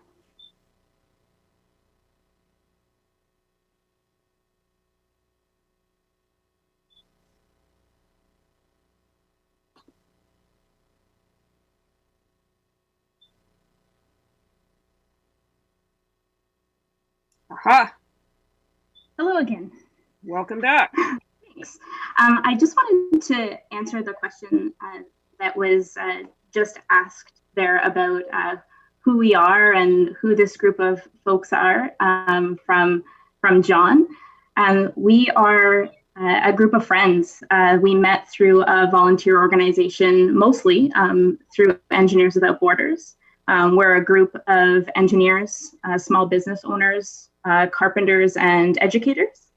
Aha. Hello again. Welcome back. Thanks. I just wanted to answer the question that was just asked there about who we are and who this group of folks are from John. We are a group of friends. We met through a volunteer organization, mostly through Engineers Without Borders. We're a group of engineers, small business owners, carpenters, and educators.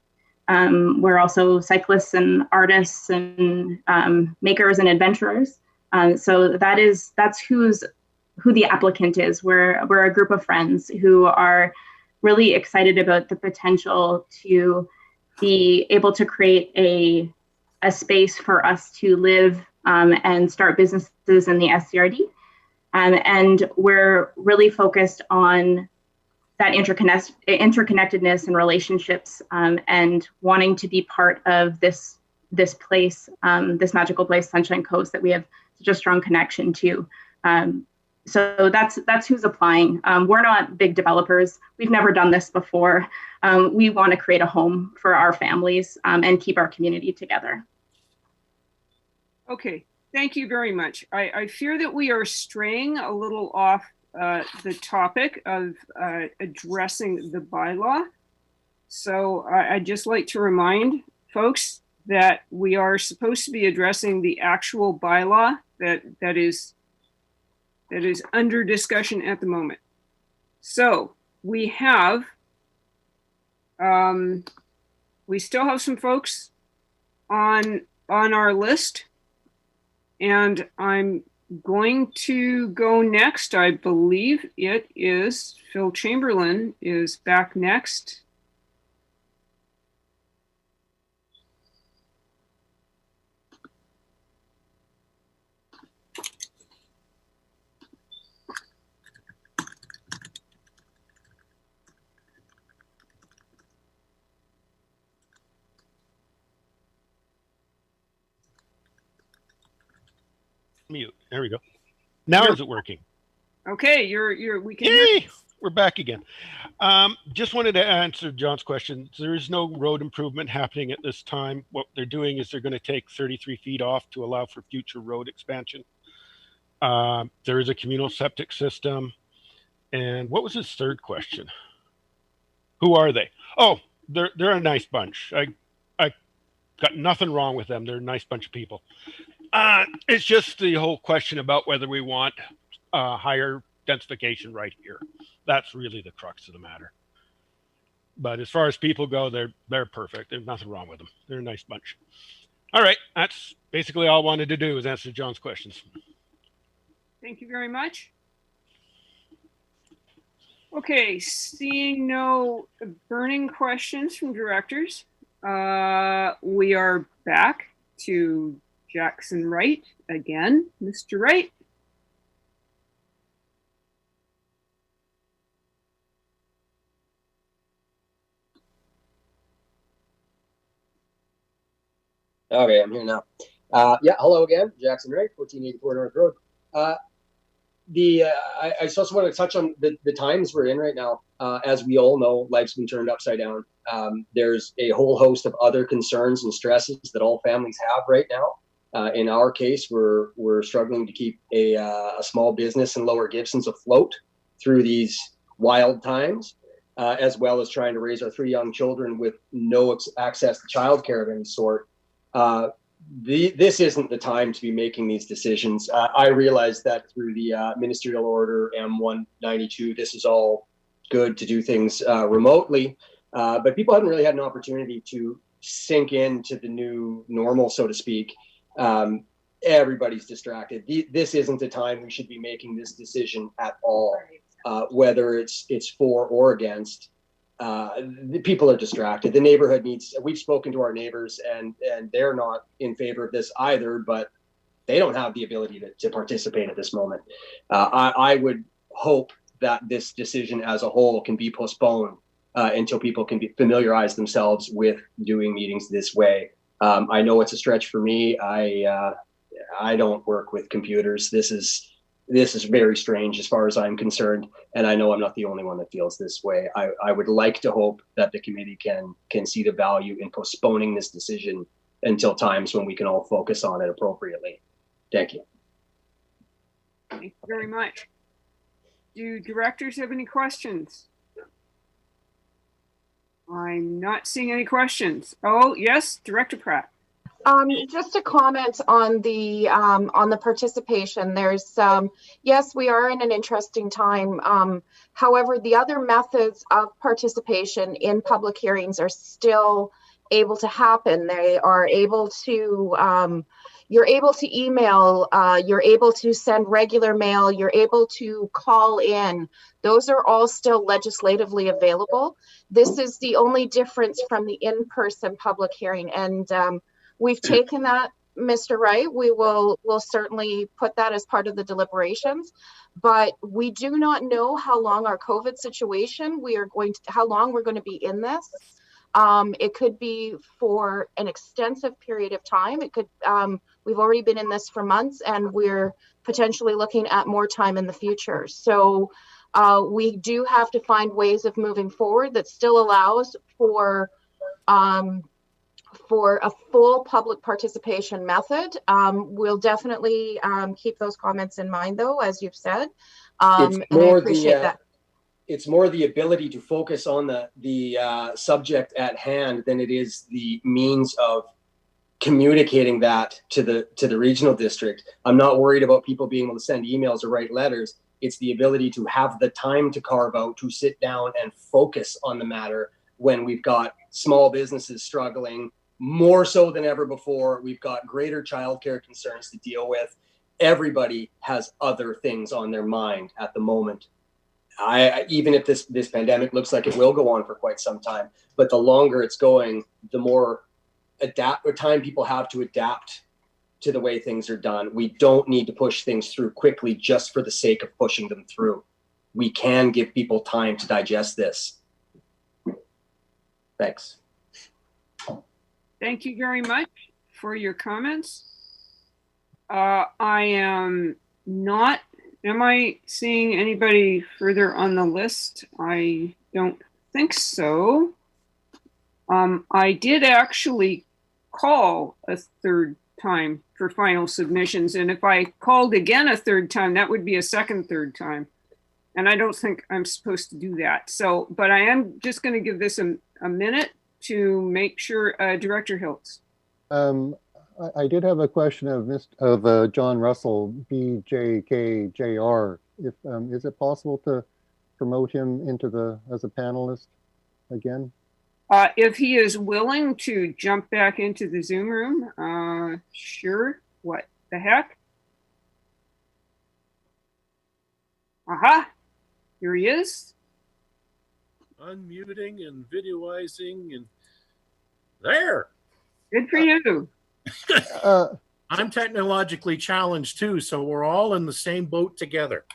We're also cyclists and artists and makers and adventurers. So that's who the applicant is. We're a group of friends who are really excited about the potential to be able to create a space for us to live and start businesses in the SCRD. And we're really focused on that interconnectedness and relationships and wanting to be part of this place, this magical place, Sunshine Coast, that we have such a strong connection to. So that's who's applying. We're not big developers. We've never done this before. We want to create a home for our families and keep our community together. Okay, thank you very much. I fear that we are straying a little off the topic of addressing the bylaw. So I'd just like to remind folks that we are supposed to be addressing the actual bylaw that is under discussion at the moment. So we have, we still have some folks on our list, and I'm going to go next. I believe it is Phil Chamberlain is back next. Mute. There we go. Now is it working? Okay, we can. Yay! We're back again. Just wanted to answer John's question. There is no road improvement happening at this time. What they're doing is they're going to take 33 feet off to allow for future road expansion. There is a communal septic system. And what was his third question? Who are they? Oh, they're a nice bunch. I got nothing wrong with them. They're a nice bunch of people. It's just the whole question about whether we want higher densification right here. That's really the crux of the matter. But as far as people go, they're perfect. There's nothing wrong with them. They're a nice bunch. All right, that's basically all I wanted to do was answer John's questions. Thank you very much. Okay, seeing no burning questions from directors, we are back to Jackson Wright again. Mr. Wright. Okay, I'm here now. Yeah, hello again, Jackson Wright, 1484 North Road. I also want to touch on the times we're in right now. As we all know, life's been turned upside down. There's a whole host of other concerns and stresses that all families have right now. In our case, we're struggling to keep a small business in Lower Gibson's afloat through these wild times, as well as trying to raise our 3 young children with no access to childcare of any sort. this isn't the time to be making these decisions. I realize that through the ministerial order M192, this is all good to do things remotely, but people haven't really had an opportunity to sink into the new normal, so to speak. Everybody's distracted. This isn't the time we should be making this decision at all, whether it's for or against. The people are distracted. The neighborhood needs, we've spoken to our neighbors and they're not in favor of this either, but they don't have the ability to participate at this moment. I would hope that this decision as a whole can be postponed until people can familiarize themselves with doing meetings this way. I know it's a stretch for me. I don't work with computers. This is very strange as far as I'm concerned, and I know I'm not the only one that feels this way. I would like to hope that the committee can see the value in postponing this decision until times when we can all focus on it appropriately. Thank you. Thank you very much. Do directors have any questions? I'm not seeing any questions. Oh, yes, Director Pratt. Just a comment on the participation. There's yes, we are in an interesting time. However, the other methods of participation in public hearings are still able to happen. They are able to you're able to email, you're able to send regular mail, you're able to call in. Those are all still legislatively available. This is the only difference from the in-person public hearing, and we've taken that, Mr. Wright. We'll certainly put that as part of the deliberations, but we do not know how long our COVID situation, how long we're going to be in this. It could be for an extensive period of time. It could, we've already been in this for months, and we're potentially looking at more time in the future. So we do have to find ways of moving forward that still allows for a full public participation method. We'll definitely keep those comments in mind, though, as you've said. And I appreciate that. It's more the ability to focus on the subject at hand than it is the means of communicating that to the regional district. I'm not worried about people being able to send emails or write letters. It's the ability to have the time to carve out, to sit down and focus on the matter when we've got small businesses struggling more so than ever before. We've got greater childcare concerns to deal with. Everybody has other things on their mind at the moment. Even if this pandemic looks like it will go on for quite some time, but the longer it's going, the more time people have to adapt to the way things are done. We don't need to push things through quickly just for the sake of pushing them through. We can give people time to digest this. Thanks. Thank you very much for your comments. Am I seeing anybody further on the list? I don't think so. I did actually call a third time for final submissions, and if I called again a third time, that would be a third time. And I don't think I'm supposed to do that. So, but I am just going to give this a minute to make sure. Director Hiltz. I did have a question of John Russell, BJKJR. If is it possible to promote him into as a panelist again? If he is willing to jump back into the Zoom room, sure. What the heck? Aha! Here he is. Unmuting and videoizing and there. Good for you. I'm technologically challenged too, so we're all in the same boat together.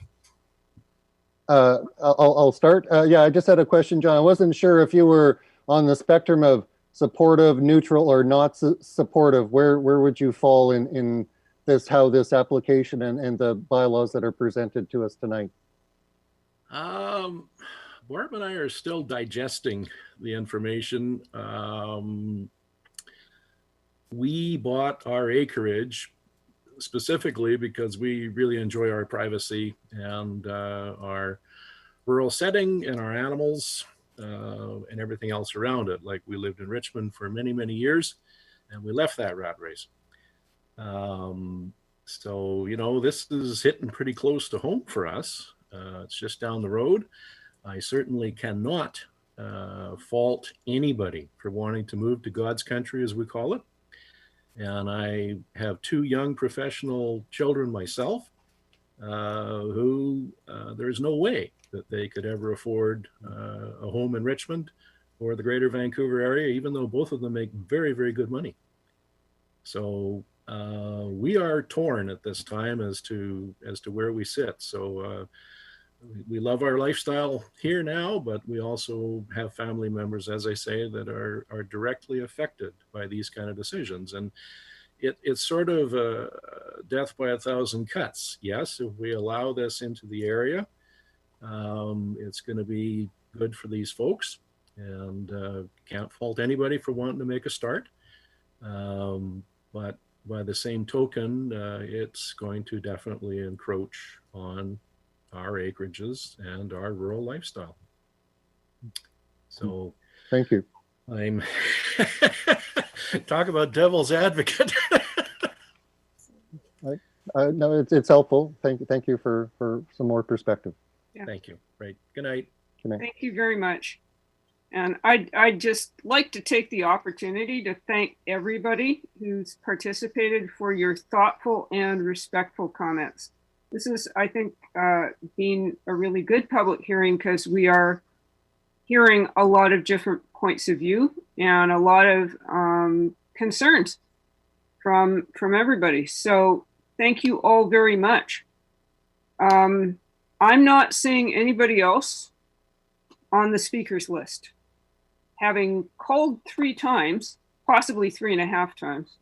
I'll start. Yeah, I just had a question, John. I wasn't sure if you were on the spectrum of supportive, neutral, or not supportive. Where would you fall in this, how this application and the bylaws that are presented to us tonight? Barb and I are still digesting the information. We bought our acreage specifically because we really enjoy our privacy and our rural setting and our animals and everything else around it. Like, we lived in Richmond for many, many years, and we left that rat race. So, you know, this is hitting pretty close to home for us. It's just down the road. I certainly cannot fault anybody for wanting to move to God's country, as we call it. And I have two young professional children myself who there's no way that they could ever afford a home in Richmond or the greater Vancouver area, even though both of them make very, very good money. So we are torn at this time as to where we sit. So we love our lifestyle here now, but we also have family members, as I say, that are directly affected by these kind of decisions. And it's sort of a death by a thousand cuts. Yes, if we allow this into the area, it's going to be good for these folks, and can't fault anybody for wanting to make a start. But by the same token, it's going to definitely encroach on our acreages and our rural lifestyle. So thank you. I'm talk about devil's advocate. No, it's helpful. Thank you for some more perspective. Yeah. Thank you. Right. Good night. Good night. Thank you very much. And I'd just like to take the opportunity to thank everybody who's participated for your thoughtful and respectful comments. This is, I think, been a really good public hearing because we are hearing a lot of different points of view and a lot of concerns from everybody. So thank you all very much. I'm not seeing anybody else on the speakers list. Having called 3 times, possibly 3.5 times,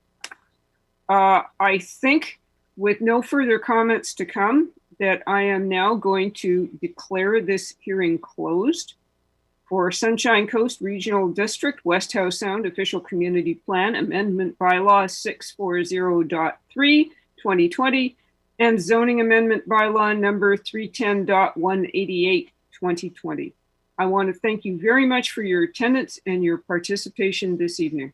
I think with no further comments to come, that I am now going to declare this hearing closed for Sunshine Coast Regional District, West Howe Sound Official Community Plan Amendment Bylaw 640.3, 2020, and Zoning Amendment Bylaw number 310.188, 2020. I want to thank you very much for your attendance and your participation this evening.